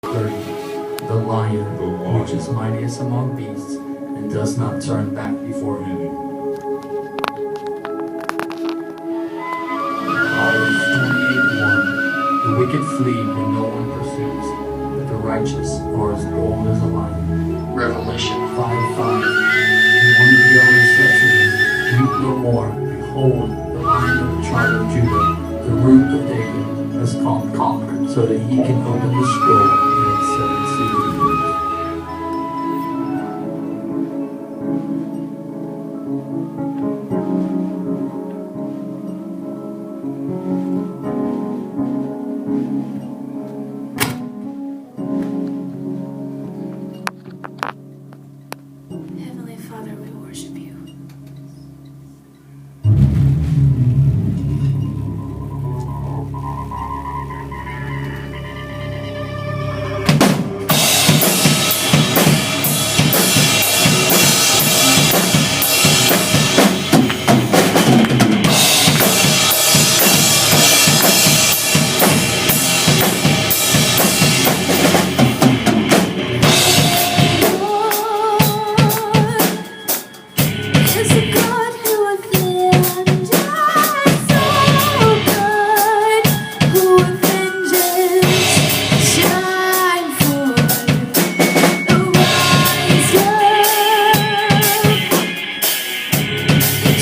30. The lion, which is mightiest among beasts, and does not turn back before him. Proverbs 28:1. The wicked flee when no one pursues, but the righteous are as bold as a lion. Revelation 5:5. And one of the elders said to him, Weep no more. Behold, the Lion of the tribe of Judah, the Root of David, has conquered, so that he can open the scroll and its seven seals. Heavenly Father, we worship you. Is a God who avenged us, oh God, who avenges, shine forth, arise up,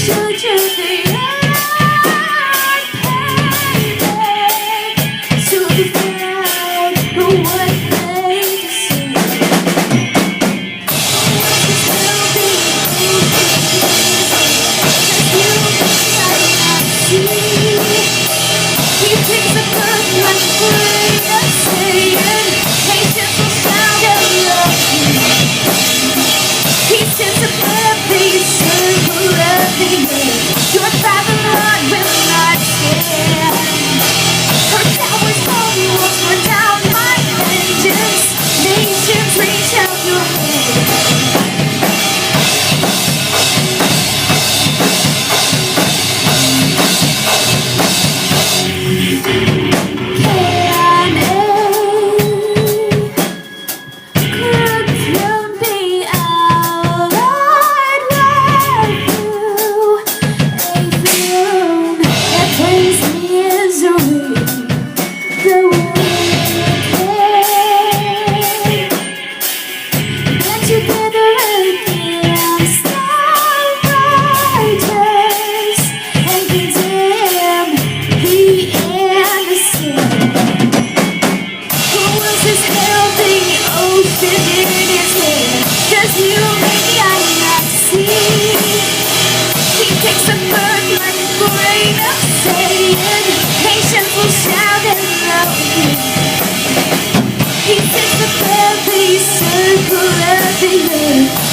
judge of the earth, payback to the proud, who what they deserve. He takes a birth like a grain of sand. Nations will shout and love him. He sits above the circle of the earth. Your Babylon will not stand. Her towers fall, walls were down by vengeance. Nations reach out your hand.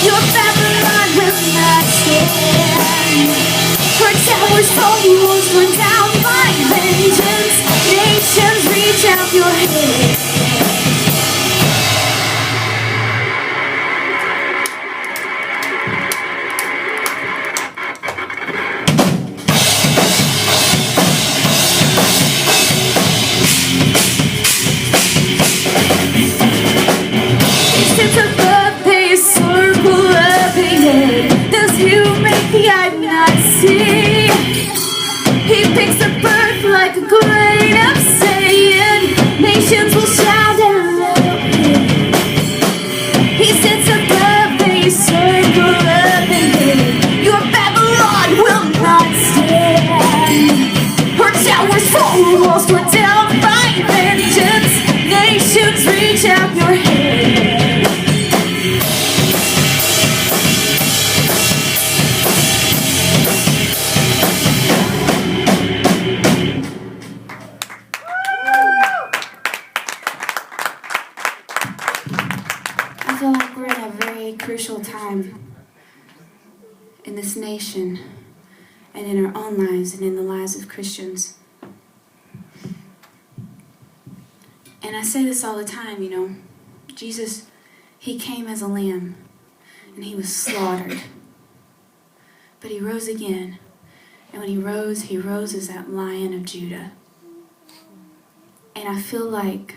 Your Babylon will not stand. Her towers fall, walls were down by vengeance. Nations reach out your hand. He picks a birth like a grain of sand. Nations will shout and love him. He sits above the circle of the earth. Your Babylon will not stand. Her towers fall, walls were down by vengeance. Nations reach out your hand. I feel like we're at a very crucial time in this nation and in our own lives and in the lives of Christians. And I say this all the time, you know, Jesus, he came as a lamb and he was slaughtered. But he rose again. And when he rose as that Lion of Judah. And I feel like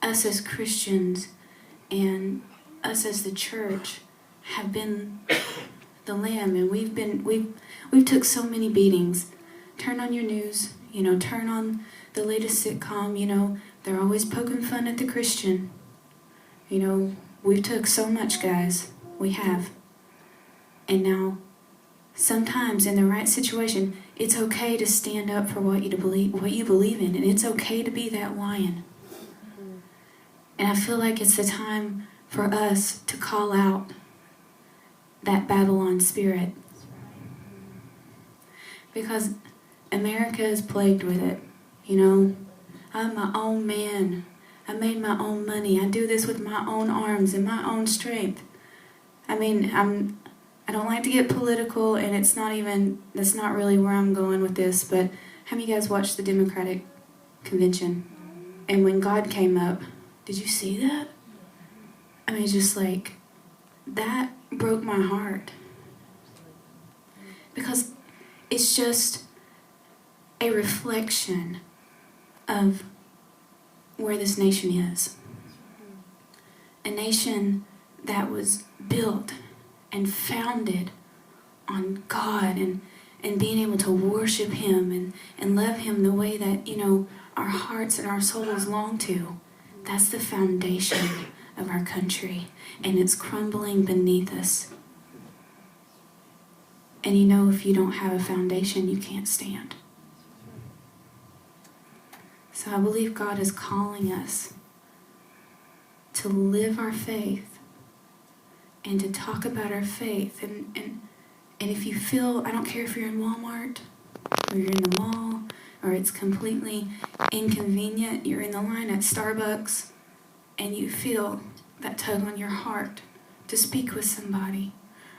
us as Christians and us as the church have been the lamb, and we've took so many beatings. Turn on your news, turn on the latest sitcom, they're always poking fun at the Christian. We've took so much, guys. We have. And now, sometimes in the right situation, it's okay to stand up for what you believe in, and it's okay to be that lion. And I feel like it's the time for us to call out that Babylon spirit. Because America is plagued with it. I'm my own man. I made my own money. I do this with my own arms and my own strength. I don't like to get political, and that's not really where I'm going with this, but how many of you guys watched the Democratic convention? And when God came up, did you see that? It's just like, that broke my heart. Because it's just a reflection of where this nation is. A nation that was built and founded on God and being able to worship Him and love Him the way that, our hearts and our souls long to. That's the foundation of our country, and it's crumbling beneath us. And if you don't have a foundation, you can't stand. So I believe God is calling us to live our faith and to talk about our faith. And if you feel, I don't care if you're in Walmart or you're in the mall or it's completely inconvenient, you're in the line at Starbucks and you feel that tug on your heart to speak with somebody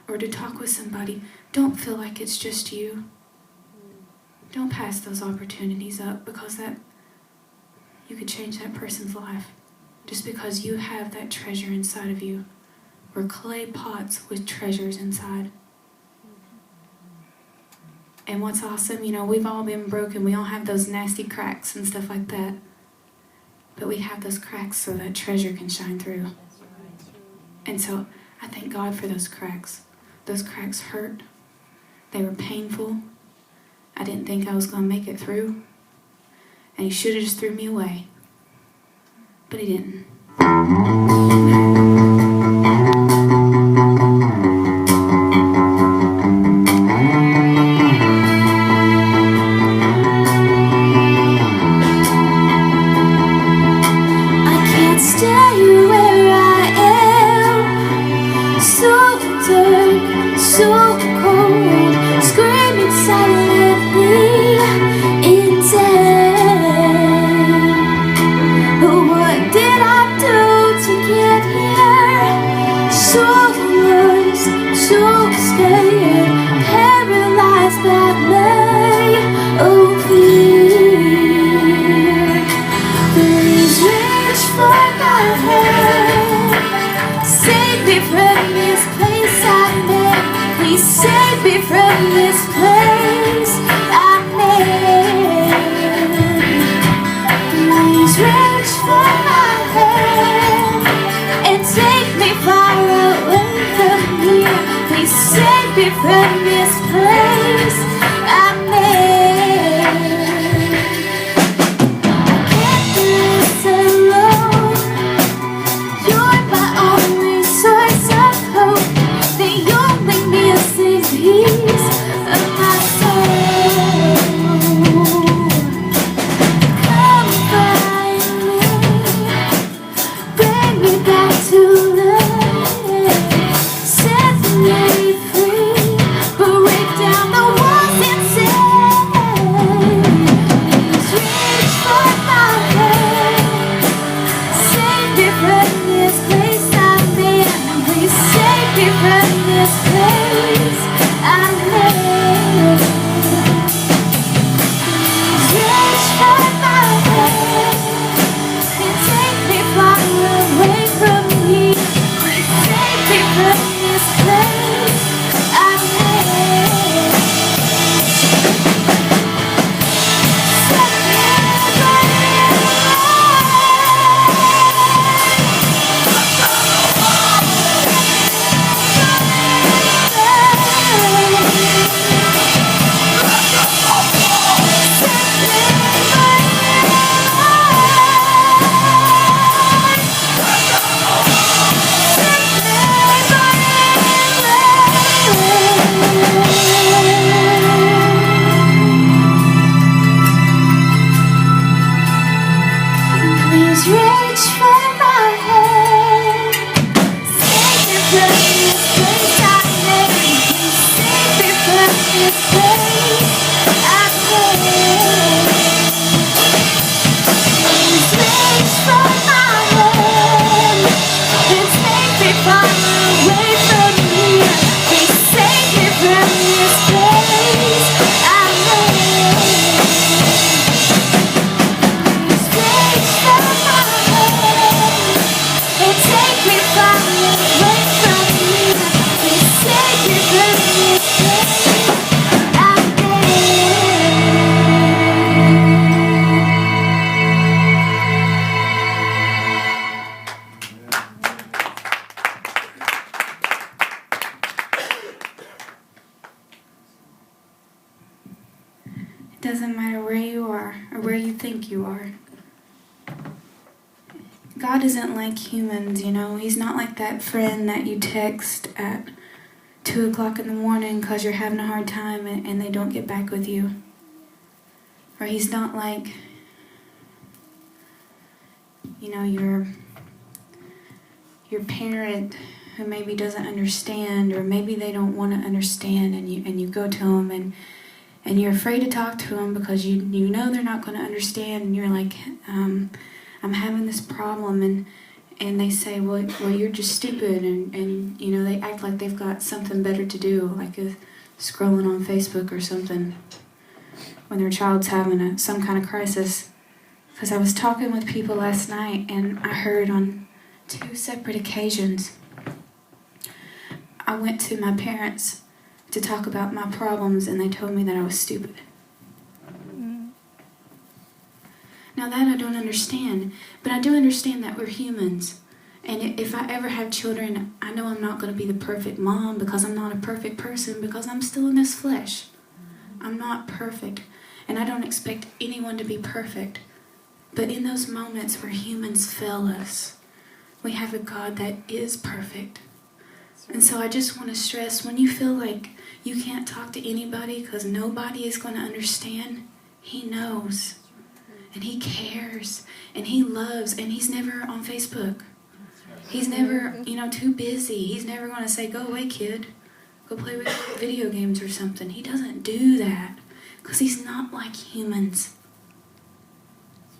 or to talk with somebody, don't feel like it's just you. Don't pass those opportunities up, because that you could change that person's life just because you have that treasure inside of you. We're clay pots with treasures inside. And what's awesome, we've all been broken. We all have those nasty cracks and stuff like that. But we have those cracks so that treasure can shine through. And so I thank God for those cracks. Those cracks hurt. They were painful. I didn't think I was going to make it through. And He should have just threw me away. But He didn't. So cold, screaming silently in death. But what did I do to get here? So lost, so scared, paralyzed by my own fear. Please reach for my hand, save me from this place I'm in. Please save me from this place I'm in. Please reach for my hand and take me far away from here. Please save me from this place I'm in. I can't do this alone. You're my only source of hope. The only missing piece of my soul. Come find me, bring me back to life, set me free, break down the Please reach for my hand. Save me from this place I made. Save me from this place I made. Please reach for my hand and take me far away from here. Please save me from this place I made. Please reach for my hand and take me far away from here. Please save me from this place I made. It doesn't matter where you are or where you think you are. God isn't like humans, you know. He's not like that friend that you text at 2 o'clock in the morning because you're having a hard time and they don't get back with you. Or he's not like, you know, your parent who maybe doesn't understand, or maybe they don't want to understand, and you go to them and you're afraid to talk to them because you know they're not going to understand, and you're like, I'm having this problem, and they say, well, you're just stupid, and you know, they act like they've got something better to do, like scrolling on Facebook or something, when their child's having some kind of crisis. Because I was talking with people last night, and I heard on 2 separate occasions, I went to my parents to talk about my problems, and they told me that I was stupid. Now that I don't understand, but I do understand that we're humans. And if I ever have children, I know I'm not going to be the perfect mom, because I'm not a perfect person, because I'm still in this flesh. I'm not perfect, and I don't expect anyone to be perfect. But in those moments where humans fail us, we have a God that is perfect. And so I just want to stress, when you feel like you can't talk to anybody because nobody is going to understand, He knows. And He cares. And He loves. And He's never on Facebook. He's never, you know, too busy. He's never going to say, go away, kid. Go play with video games or something. He doesn't do that because He's not like humans.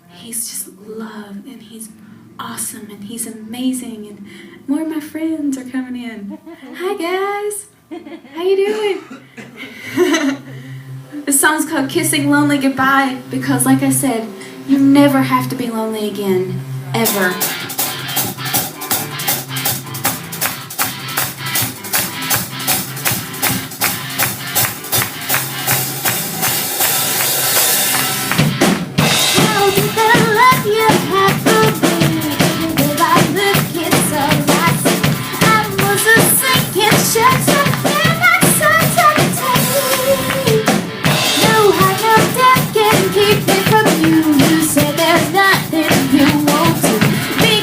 He's just love, and He's awesome, and He's amazing, and more of my friends are coming in. Hi guys, how you doing? This song's called Kissing Lonely Goodbye, because like I said, you never have to be lonely again, ever. How did the love you had for me? Did I look it so right? I was a sinking ship, and I tried to take. No height, no depth can keep me from you. You say there's nothing you won't do. Be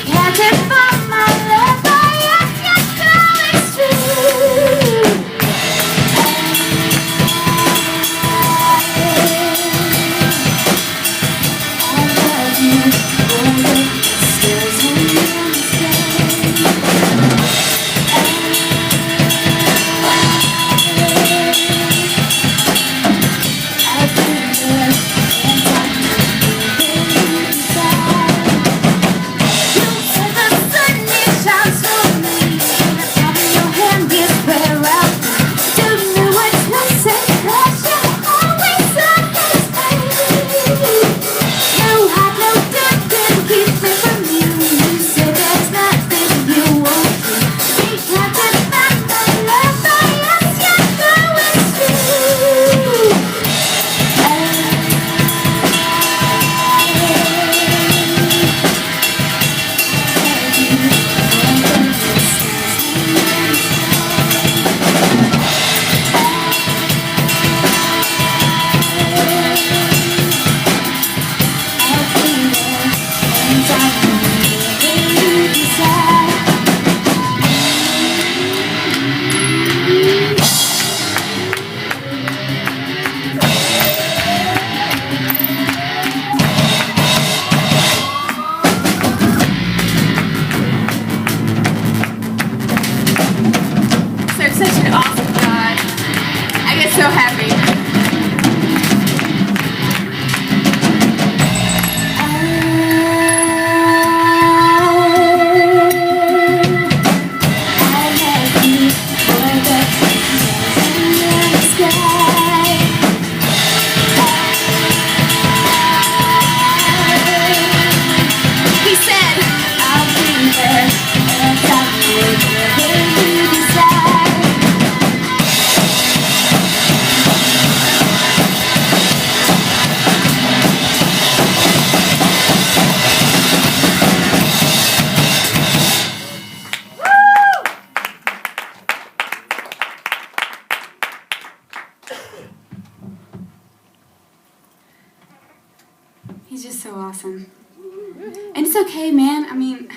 okay, man. I mean,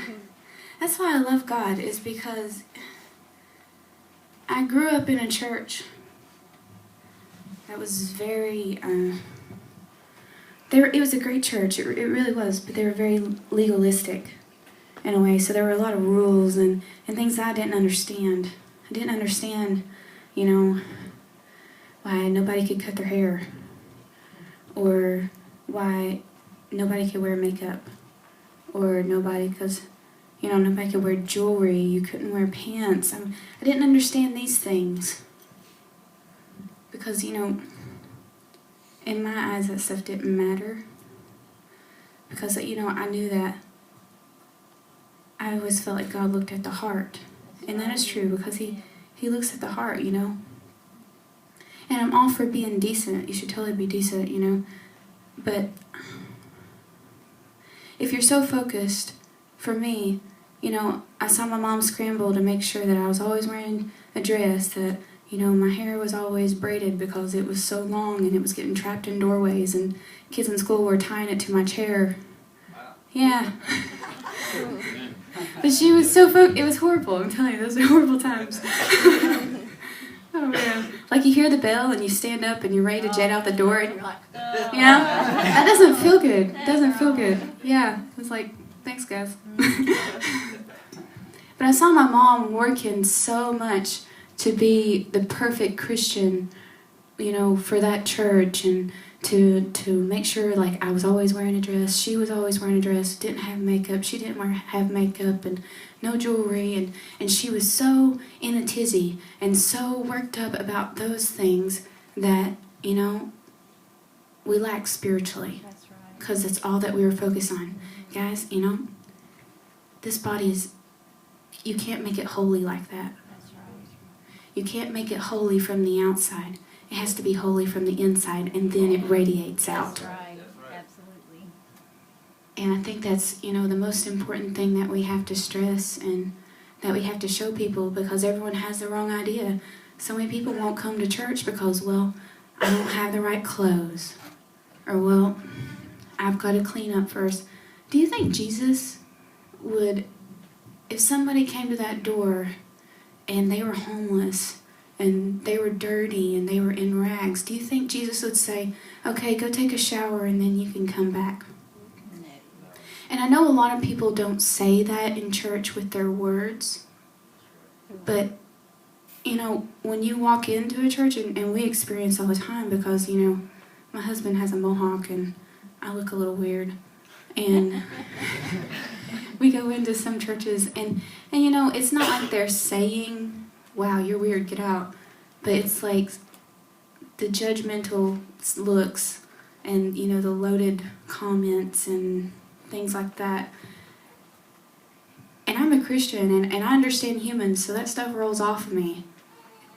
that's why I love God, is because I grew up in a church that was very, it was a great church, it really was, but they were very legalistic in a way, so there were a lot of rules and things that I didn't understand. I didn't understand, why nobody could cut their hair, or why nobody could wear makeup, or nobody could wear jewelry, you couldn't wear pants. I didn't understand these things because, in my eyes that stuff didn't matter, because, I knew that I always felt like God looked at the heart, and that is true, because he looks at the heart, And I'm all for being decent. You should totally be decent, But if you're so focused, for me, I saw my mom scramble to make sure that I was always wearing a dress, that, my hair was always braided because it was so long and it was getting trapped in doorways, and kids in school were tying it to my chair. Yeah. But she was so it was horrible, I'm telling you, those are horrible times. Oh man. Like you hear the bell and you stand up and you're ready to jet out the door and you're like, that doesn't feel good. It doesn't feel good. Yeah. It's like, thanks guys. But I saw my mom working so much to be the perfect Christian, for that church, and to make sure, like, I was always wearing a dress, she was always wearing a dress, didn't have makeup, she didn't have makeup, and no jewelry, and she was so in a tizzy and so worked up about those things that, we lack spiritually. That's right. Because that's all that we were focused on. Guys, this body is, you can't make it holy like that. That's right. You can't make it holy from the outside. It has to be holy from the inside, and then it radiates out. That's right. Absolutely. And I think that's, the most important thing that we have to stress and that we have to show people, because everyone has the wrong idea. So many people won't come to church because, well, I don't have the right clothes. Or, well, I've got to clean up first. Do you think Jesus would, if somebody came to that door and they were homeless and they were dirty and they were in rags, do you think Jesus would say, okay, go take a shower and then you can come back? No. And I know a lot of people don't say that in church with their words, but, when you walk into a church, and we experience all the time, because, my husband has a mohawk and I look a little weird, and we go into some churches, and it's not like they're saying, wow, you're weird, get out, but it's like the judgmental looks and, the loaded comments and things like that. And I'm a Christian, and I understand humans, so that stuff rolls off of me.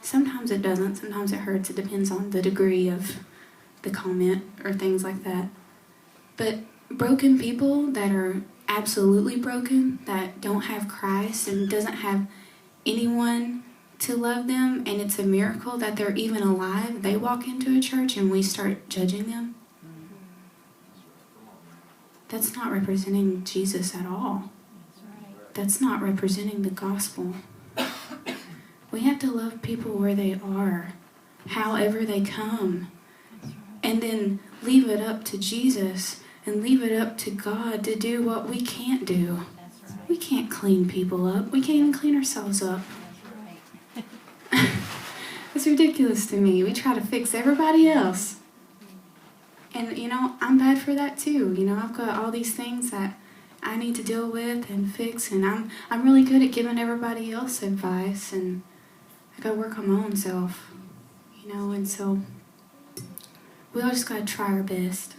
Sometimes it doesn't, sometimes it hurts, it depends on the degree of the comment or things like that. But broken people that are absolutely broken, that don't have Christ and doesn't have anyone to love them, and it's a miracle that they're even alive, they walk into a church and we start judging them. That's not representing Jesus at all. That's not representing the gospel. We have to love people where they are, however they come, and then leave it up to Jesus and leave it up to God to do what we can't do. We can't clean people up. We can't even clean ourselves up. It's ridiculous to me. We try to fix everybody else. And, I'm bad for that too. I've got all these things that I need to deal with and fix, and I'm really good at giving everybody else advice, and I gotta work on my own self, and so we all just gotta try our best.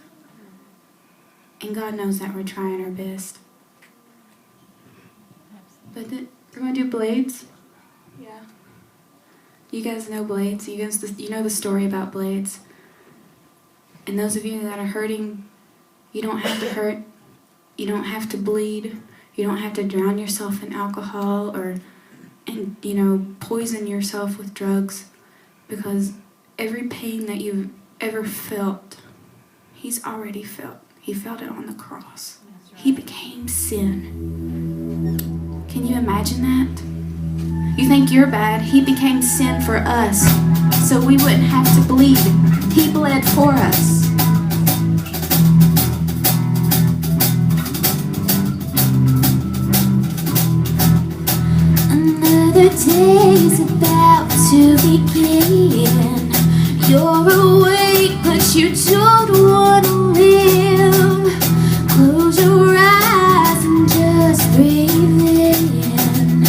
And God knows that we're trying our best. But we're gonna do blades. Yeah. You guys know blades. You know the story about blades. And those of you that are hurting, you don't have to hurt. You don't have to bleed. You don't have to drown yourself in alcohol and poison yourself with drugs, because every pain that you've ever felt, He's already felt. He felt it on the cross. He became sin. Can you imagine that? You think you're bad? He became sin for us, so we wouldn't have to bleed. He bled for us. Another day's about to begin. You're awake, but you don't want to live. Close your eyes and just breathe in.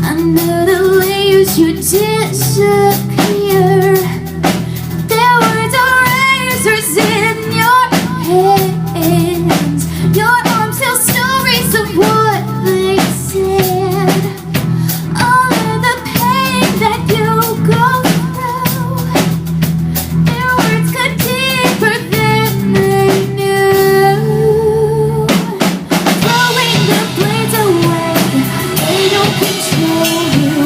Under the layers you disappear. There were the razors in your hands. Your arms tell stories of what they said. All of the pain that you go through. Their words cut deeper than they knew. Throwing the blades away, they don't control you.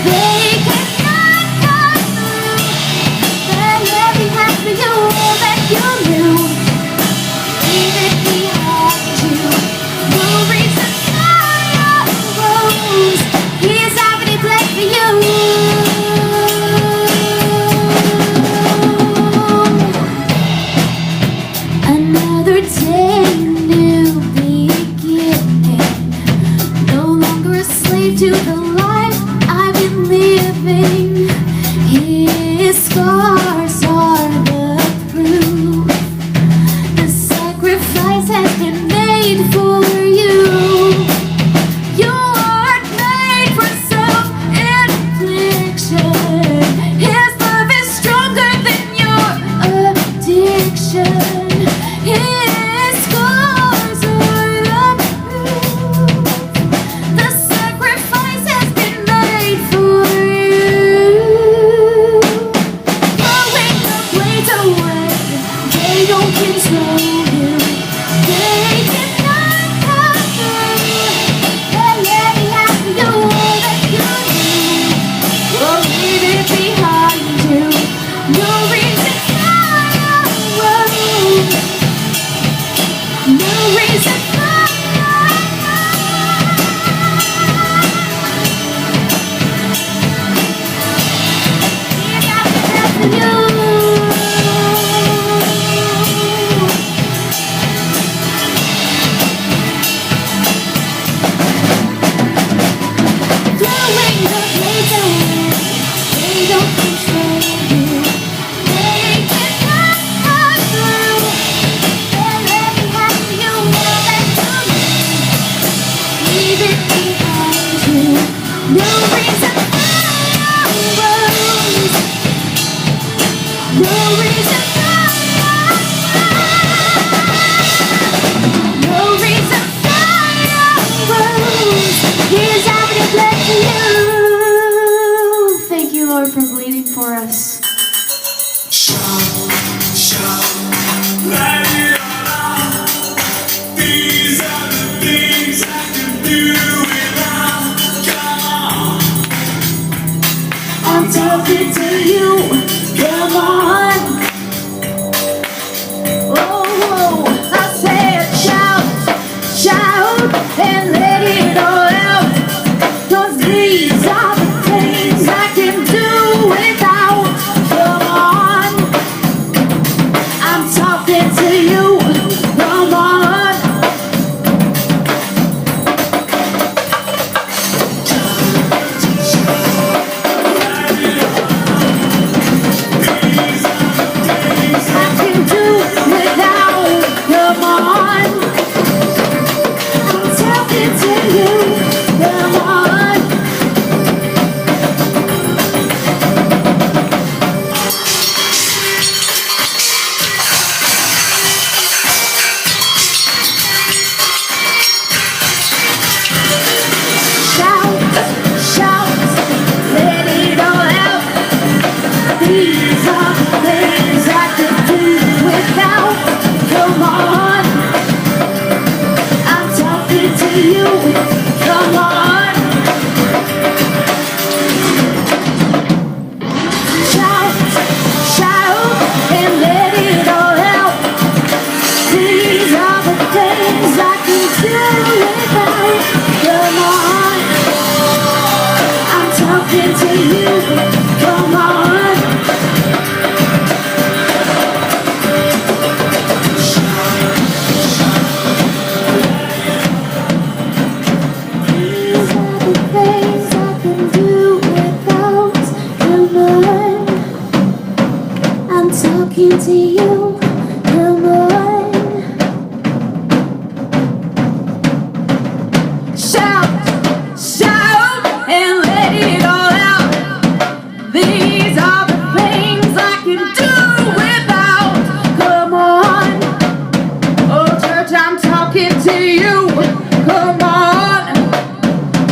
They cannot cut through. They're heavy half of you all that you knew. Leave it behind you. No reason for your wounds. He's already bled for you. Another day, new beginning. No longer a slave to the life I've been living. His scars are the proof. The sacrifice has been made for you. You aren't made for self-infliction. His love is stronger than your addiction. His scars are the proof. The sacrifice has been made for you. Throwing the blades away, they don't control you. They cannot cut through. They're letting out you all that you knew. Oh, leave it behind you. No reason for your wounds. No reason for your You got the best of you. Throwing the blades away, they don't control you. They cannot cut through. They're letting half of you all that you knew. Leave it behind you. No reason for your wounds. No reason for your No reason for your wounds. He's already bled for you. Thank you, Lord, for bleeding for us. Shout, shout, let it all out. These are the things I can do without. Come on. I'm talking to you. Come on. Oh, I said shout, shout, and let it all out. 'Cause these are the things I can do without. Come on. I'm talking to you. Come on. These are talking to you. Come on. These are the things I can do without. Come on. I'm talking to you. Come on. Shout, shout, and let it all out. These are the things I can do without. Come on. Oh, church, I'm talking to you. Come on.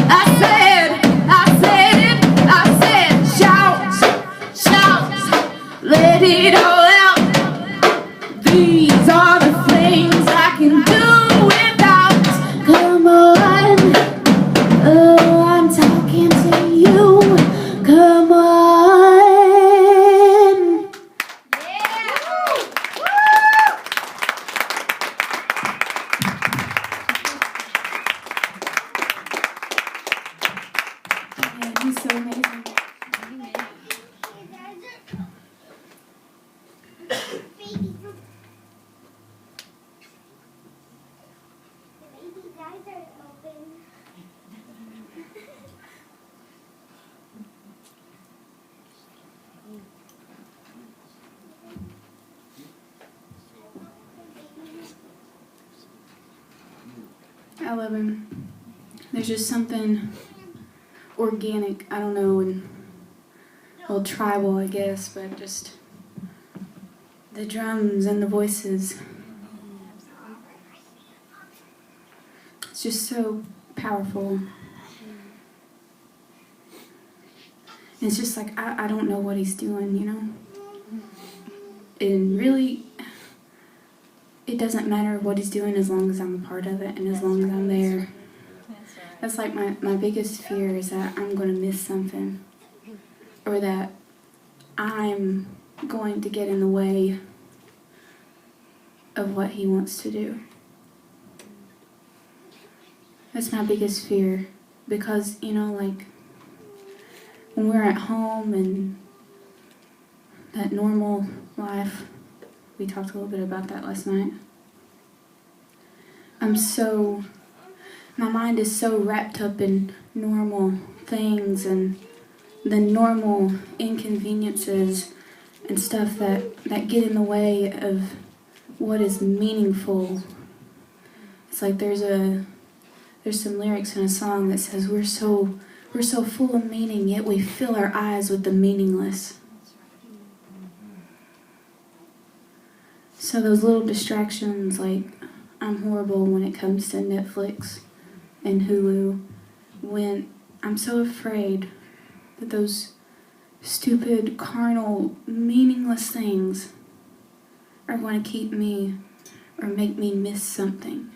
I said it, shout, shout, let it all out. These are the things I can do without. Come on. Oh, I'm talking to you. Come on. Yeah, he's so amazing. I love him. There's just something organic, I don't know, and well, tribal, I guess, but just the drums and the voices. It's just so powerful. And it's just like, I don't know what he's doing, you know? And really, it doesn't matter what he's doing as long as I'm a part of it and as long as I'm there. That's like my biggest fear is that I'm going to miss something, or that I'm going to get in the way of what he wants to do. That's my biggest fear, because, you know, like when we're at home and that normal life, we talked a little bit about that last night. My mind is so wrapped up in normal things and the normal inconveniences and stuff that get in the way of what is meaningful. It's like there's some lyrics in a song that says we're so full of meaning, yet we fill our eyes with the meaningless. So those little distractions, like I'm horrible when it comes to Netflix and Hulu, when I'm so afraid that those stupid, carnal, meaningless things are going to keep me or make me miss something.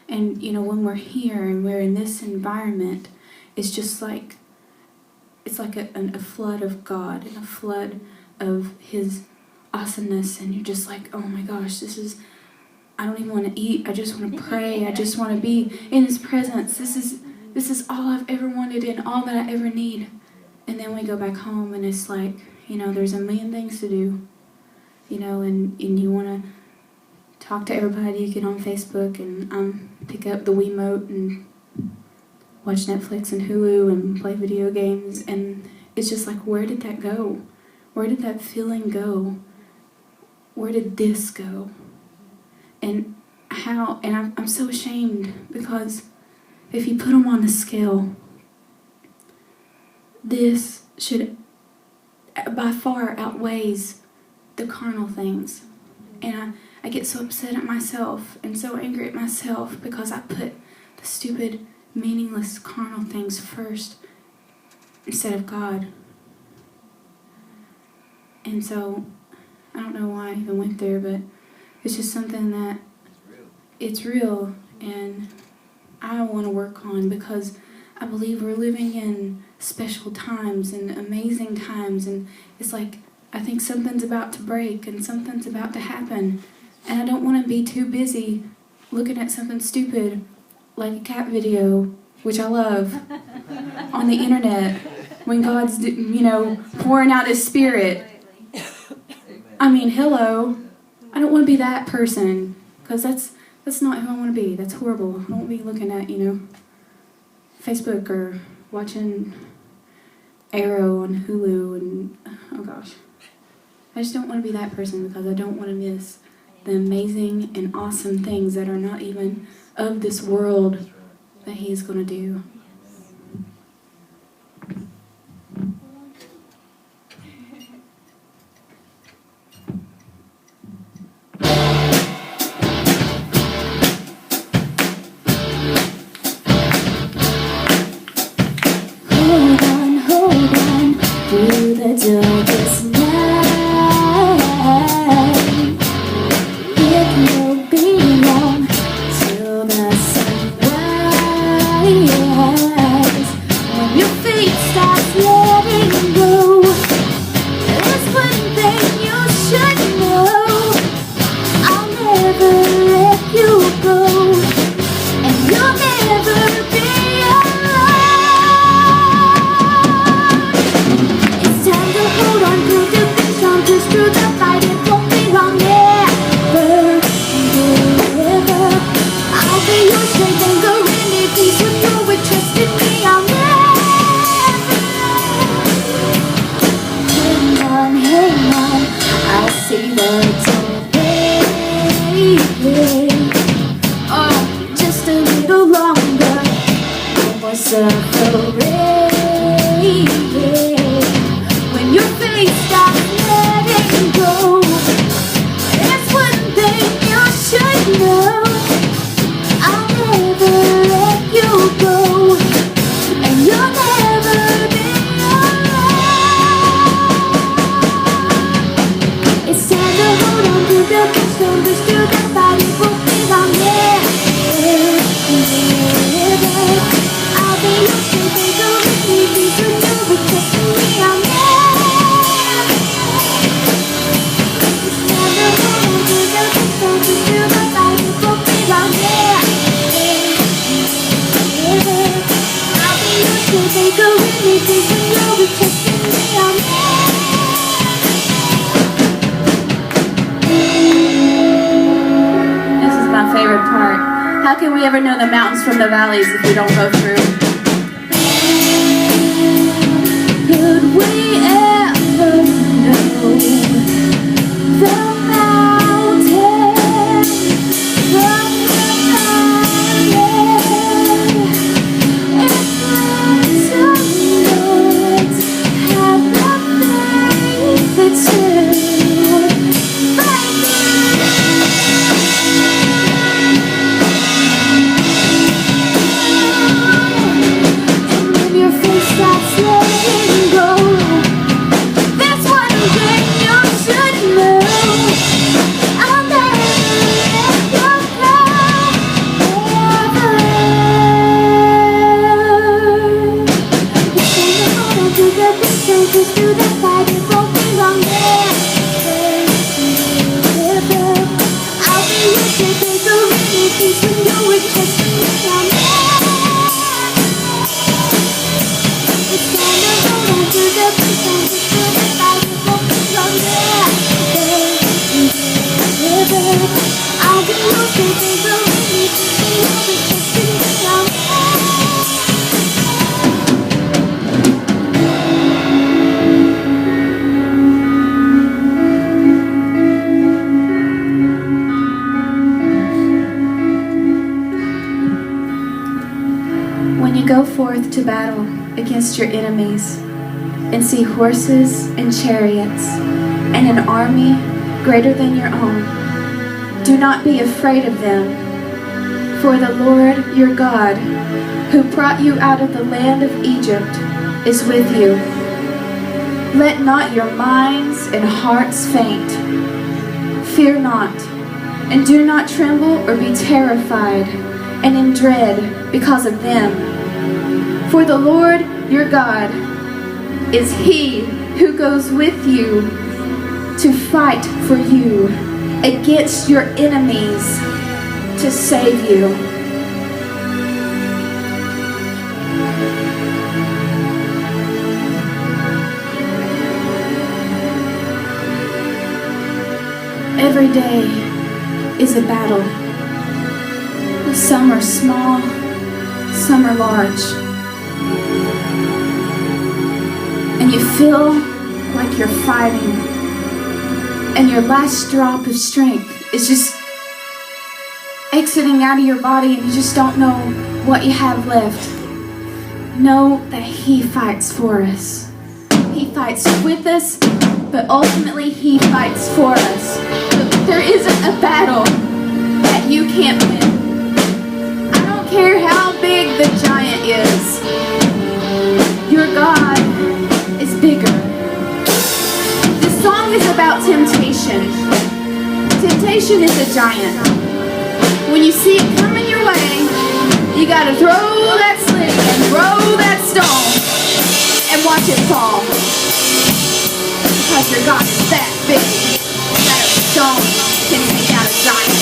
And, you know, when we're here and we're in this environment, it's just like, it's like a flood of God and a flood of His awesomeness, and you're just like, oh my gosh, I don't even want to eat, I just want to pray, I just want to be in His presence. This is all I've ever wanted and all that I ever need. And then we go back home and it's like, you know, there's a million things to do, you know, and you want to talk to everybody, you get on Facebook and pick up the Wiimote and watch Netflix and Hulu and play video games, and it's just like, where did that go? Where did that feeling go? Where did this go? And how, and I'm so ashamed, because if you put them on the scale, this should by far outweighs the carnal things. And I get so upset at myself and so angry at myself because I put the stupid, meaningless, carnal things first instead of God. And so, I don't know why I even went there, but it's just something that it's real, and I want to work on, because I believe we're living in special times and amazing times, and it's like I think something's about to break and something's about to happen, and I don't want to be too busy looking at something stupid like a cat video, which I love, on the internet when God's, pouring out His Spirit. I mean, hello. I don't want to be that person, because that's not who I want to be. That's horrible. I don't want to be looking at, Facebook or watching Arrow on Hulu and, oh gosh. I just don't want to be that person, because I don't want to miss the amazing and awesome things that are not even of this world that He's going to do. Hold on, through the darkest night. It will be long till the sunrise. When your feet start letting go, there's one thing you should know. I'll never let you go, and you'll never be alone. It's time to hold on to the things on, just through the fight, it won't be long, never, never. I'll be your strength and the rainy peace when you're with trust in me. I'll never. Hang on, I'll see the day. Oh, just a little longer, no more suffering. When your face stops letting go, there's one thing you should know. I'll never let you go, and you'll never be alone. It's time to hold on to the good shoulders, to the body, won't be long, I'll be your strength and go with me, please when you're with trust in me. I'll never. It's time to hold on to the good shoulders, to the body, won't be long, I'll be your strength and go with me, please when you're with trust in me. I'll never. This is my favorite part. How can we ever know the mountains from the valleys if we don't go through? Could we ever know the mountain from the valley? If little notes have the faith to find and when your face stops letting go, there's one thing you should know. I'll never let you go, ever. It's time to hold on to the good shoulders, to the fight, it won't be long, never. I'll be your strength and go with me, please when you're with trust in me. I'll never. It's time to hold on to the good shoulders, to the fight, it won't be long, never. I'll be your strength and go with me, please when you're with trust in me. I'll never. When you go forth to battle against your enemies and see horses and chariots and an army greater than your own, do not be afraid of them, for the Lord your God, who brought you out of the land of Egypt, is with you. Let not your minds and hearts faint. Fear not, and do not tremble or be terrified and in dread because of them. For the Lord your God is He who goes with you to fight for you against your enemies to save you. Every day is a battle. Some are small, some are large. And you feel like you're fighting, and your last drop of strength is just exiting out of your body, and you just don't know what you have left. Know that He fights for us. He fights with us, but ultimately He fights for us. But there isn't a battle that you can't win. I don't care how big the giant is. Your God is bigger. This song is about temptation. Temptation is a giant. When you see it coming your way, you gotta throw that sling and throw that stone and watch it fall. Because your God is that big that a stone can take out a giant.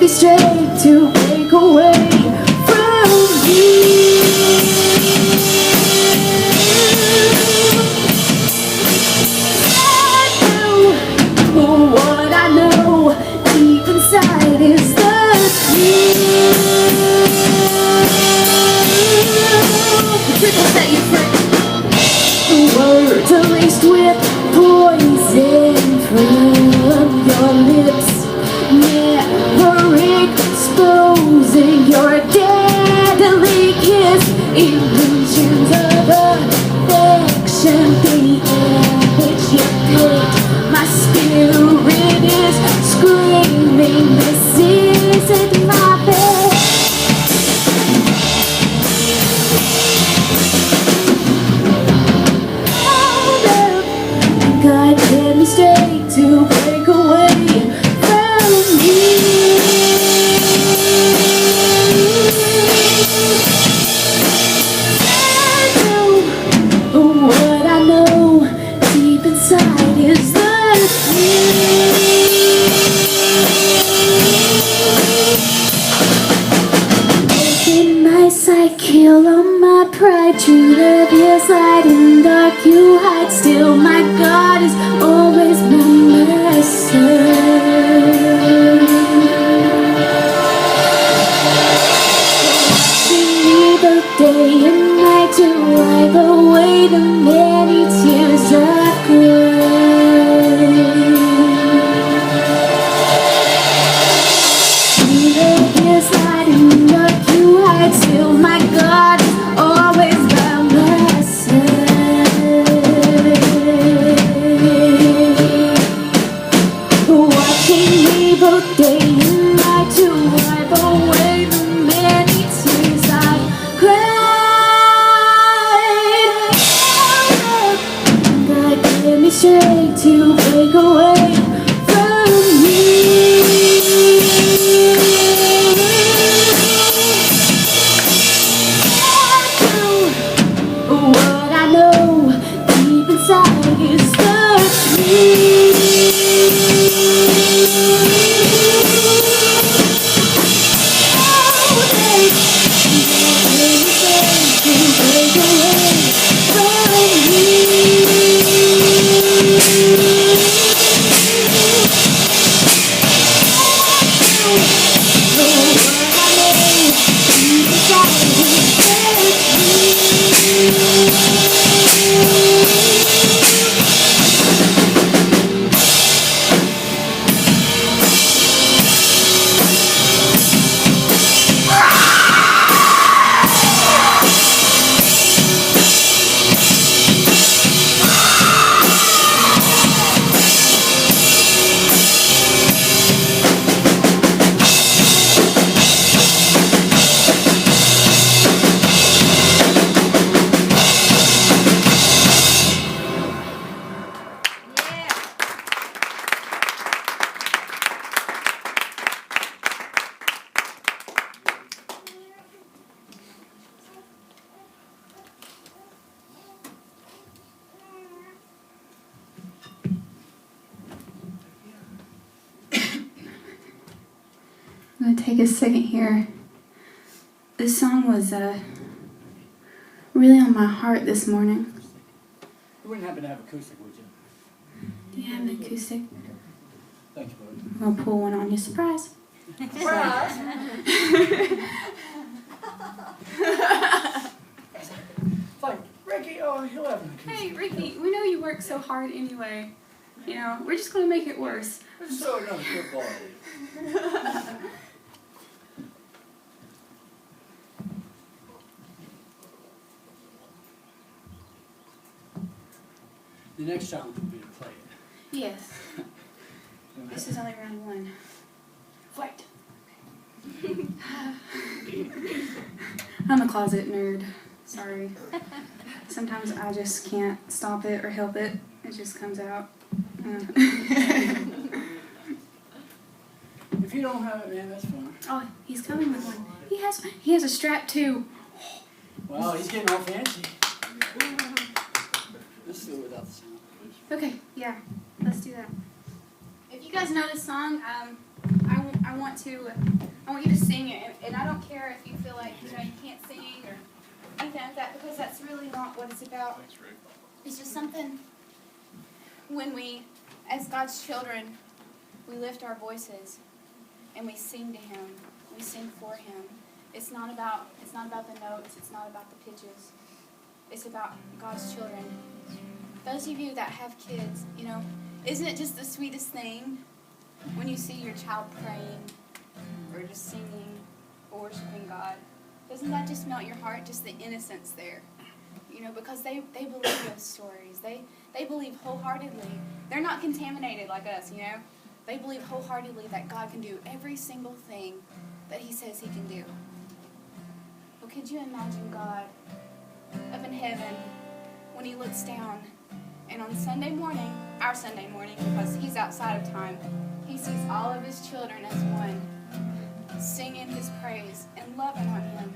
Straight to break away from you. I know what I know deep inside is the truth. The truth will set you free. The words are laced with poison from your lips. Never exposing your deadly kiss. Illusions of affection, the air which you picked. My spirit is screaming, this isn't my bed. Hold up, God led me straight to break away from you. Kill on my pride, true love, yes, light in dark you hide. Still my God is always by my side. Watching me both day and night to wipe away the many tears I've cried. True love, yes, light in dark you hide. Still my God is always by my side. Watching me both day and night to wipe away the many tears I've cried. God gave me strength to break away from you. What I know deep inside is the truth. I'm going to take a second here. This song was really on my heart this morning. You wouldn't happen to have acoustic, would you? Do you have an acoustic? Thanks, bud. I'm going to pull one on you. Surprise. It's like, Ricky, oh, he'll have an acoustic. Hey, Ricky, we know you work so hard anyway. You know, we're just going to make it worse. Let's throw another football at you. The next challenge will be to play it. Yes. This is only round one. Fight! I'm a closet nerd. Sorry. Sometimes I just can't stop it or help it. It just comes out. If you don't have it, man, that's fine. Oh, he's coming with one. He has a strap too. Wow, he's getting all fancy. Let's do it without the sound. Okay, yeah, let's do that. If you guys know this song, I want you to sing it, and I don't care if you feel like you can't sing or anything like that, because that's really not what it's about. It's just something when we, as God's children, we lift our voices and we sing to Him. We sing for Him. It's not about the notes. It's not about the pitches. It's about God's children. Those of you that have kids, isn't it just the sweetest thing when you see your child praying or just singing or worshiping God? Doesn't that just melt your heart, just the innocence there? Because they believe those stories. They believe wholeheartedly. They're not contaminated like us, They believe wholeheartedly that God can do every single thing that He says He can do. Well, could you imagine God up in heaven when He looks down and on Sunday morning, our Sunday morning, because He's outside of time, He sees all of His children as one, singing His praise and loving on Him.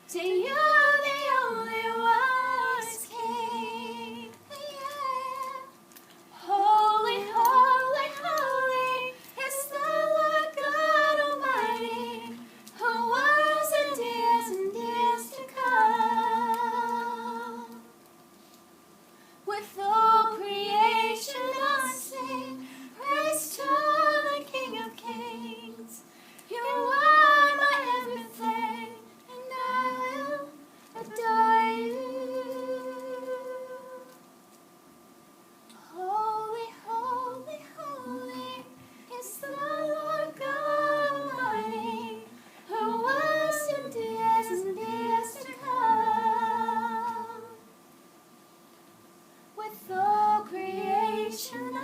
To you.